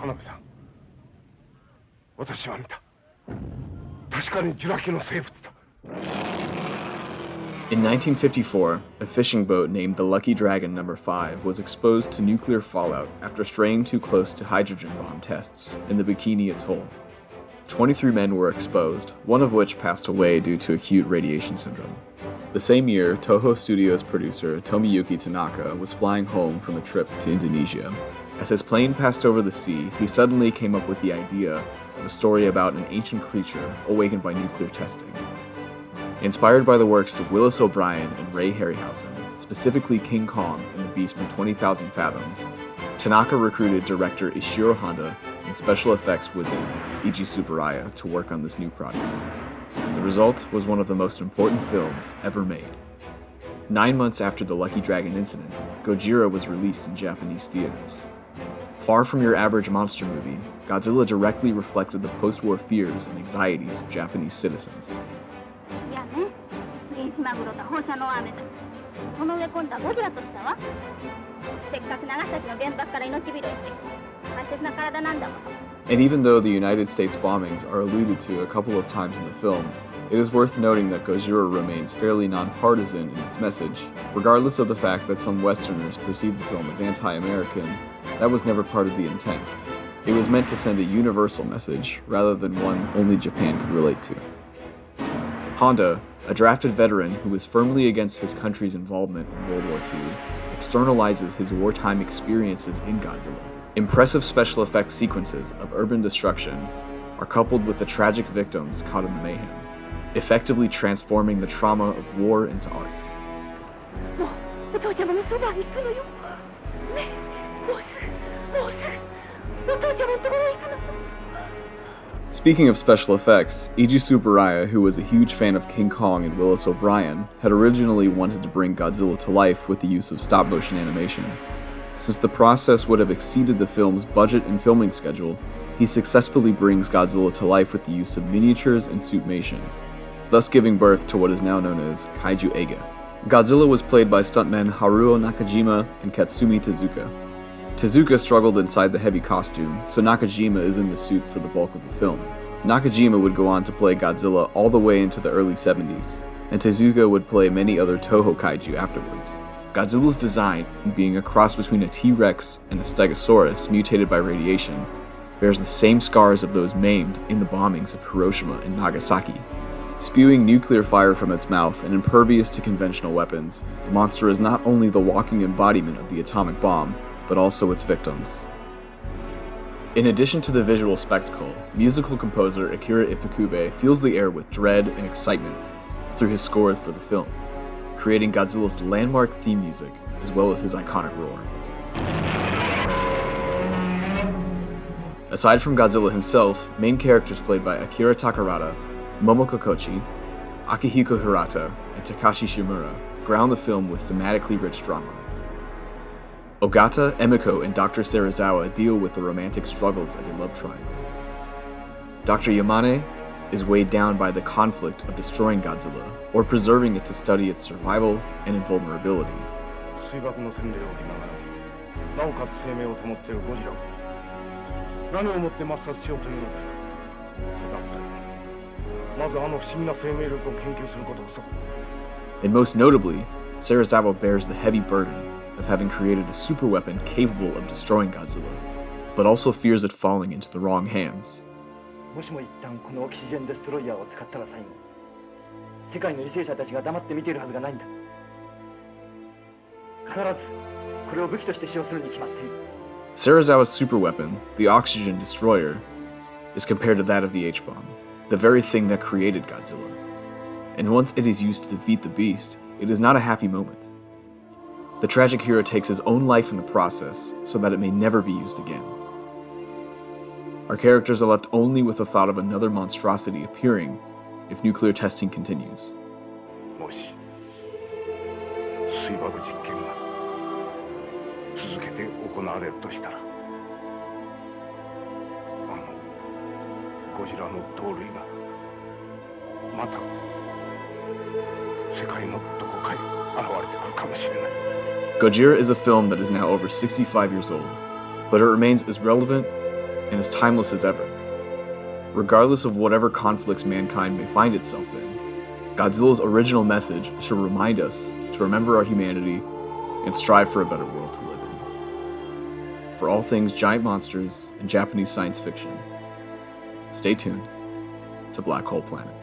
田辺さん、私は見た。確かにジュラ紀の生物だ。In 1954, a fishing boat named the Lucky Dragon No. 5 was exposed to nuclear fallout after straying too close to hydrogen bomb tests in the Bikini Atoll. 23 men were exposed, one of which passed away due to acute radiation syndrome. The same year, Toho Studios producer Tomoyuki Tanaka was flying home from a trip to Indonesia. As his plane passed over the sea, he suddenly came up with the idea of a story about an ancient creature awakened by nuclear testing. Inspired by the works of Willis O'Brien and Ray Harryhausen, specifically King Kong and the Beast from 20,000 Fathoms, Tanaka recruited director Ishiro Honda and special effects wizard Eiji Tsuburaya to work on this new project. The result was one of the most important films ever made. 9 months after the Lucky Dragon incident, Gojira was released in Japanese theaters. Far from your average monster movie, Godzilla directly reflected the post-war fears and anxieties of Japanese citizens. And even though the United States bombings are alluded to a couple of times in the film, it is worth noting that Gojira remains fairly nonpartisan in its message. Regardless of the fact that some Westerners perceive the film as anti-American, that was never part of the intent. It was meant to send a universal message, rather than one only Japan could relate to. Honda, a drafted veteran who was firmly against his country's involvement in World War II, externalizes his wartime experiences in Godzilla. Impressive special effects sequences of urban destruction are coupled with the tragic victims caught in the mayhem, effectively transforming the trauma of war into art. Speaking of special effects, Eiji Tsuburaya, who was a huge fan of King Kong and Willis O'Brien, had originally wanted to bring Godzilla to life with the use of stop-motion animation. Since the process would have exceeded the film's budget and filming schedule, he successfully brings Godzilla to life with the use of miniatures and suitmation, thus giving birth to what is now known as Kaiju Eiga. Godzilla was played by stuntmen Haruo Nakajima and Katsumi Tezuka. Tezuka struggled inside the heavy costume, so Nakajima is in the suit for the bulk of the film. Nakajima would go on to play Godzilla all the way into the early 70s, and Tezuka would play many other Toho Kaiju afterwards. Godzilla's design, being a cross between a T-Rex and a Stegosaurus mutated by radiation, bears the same scars of those maimed in the bombings of Hiroshima and Nagasaki. Spewing nuclear fire from its mouth and impervious to conventional weapons, the monster is not only the walking embodiment of the atomic bomb, but also its victims. In addition to the visual spectacle, musical composer Akira Ifukube fills the air with dread and excitement through his score for the film, creating Godzilla's landmark theme music as well as his iconic roar. Aside from Godzilla himself, main characters played by Akira Takarada, Momoko Kochi, Akihiko Hirata, and Takashi Shimura ground the film with thematically rich drama. Ogata, Emiko, and Dr. Serizawa deal with the romantic struggles of a love triangle. Dr. Yamane is weighed down by the conflict of destroying Godzilla, or preserving it to study its survival and invulnerability. And most notably, Serizawa bears the heavy burden of having created a superweapon capable of destroying Godzilla, but also fears it falling into the wrong hands. Serizawa's superweapon, the Oxygen Destroyer, is compared to that of the H-bomb, the very thing that created Godzilla. And once it is used to defeat the beast, it is not a happy moment. The tragic hero takes his own life in the process so that it may never be used again. Our characters are left only with the thought of another monstrosity appearing if nuclear testing continues. Gojira is a film that is now over 65 years old, but it remains as relevant and as timeless as ever. Regardless of whatever conflicts mankind may find itself in, Godzilla's original message should remind us to remember our humanity and strive for a better world to live in. For all things giant monsters and Japanese science fiction, stay tuned to Black Hole Planet.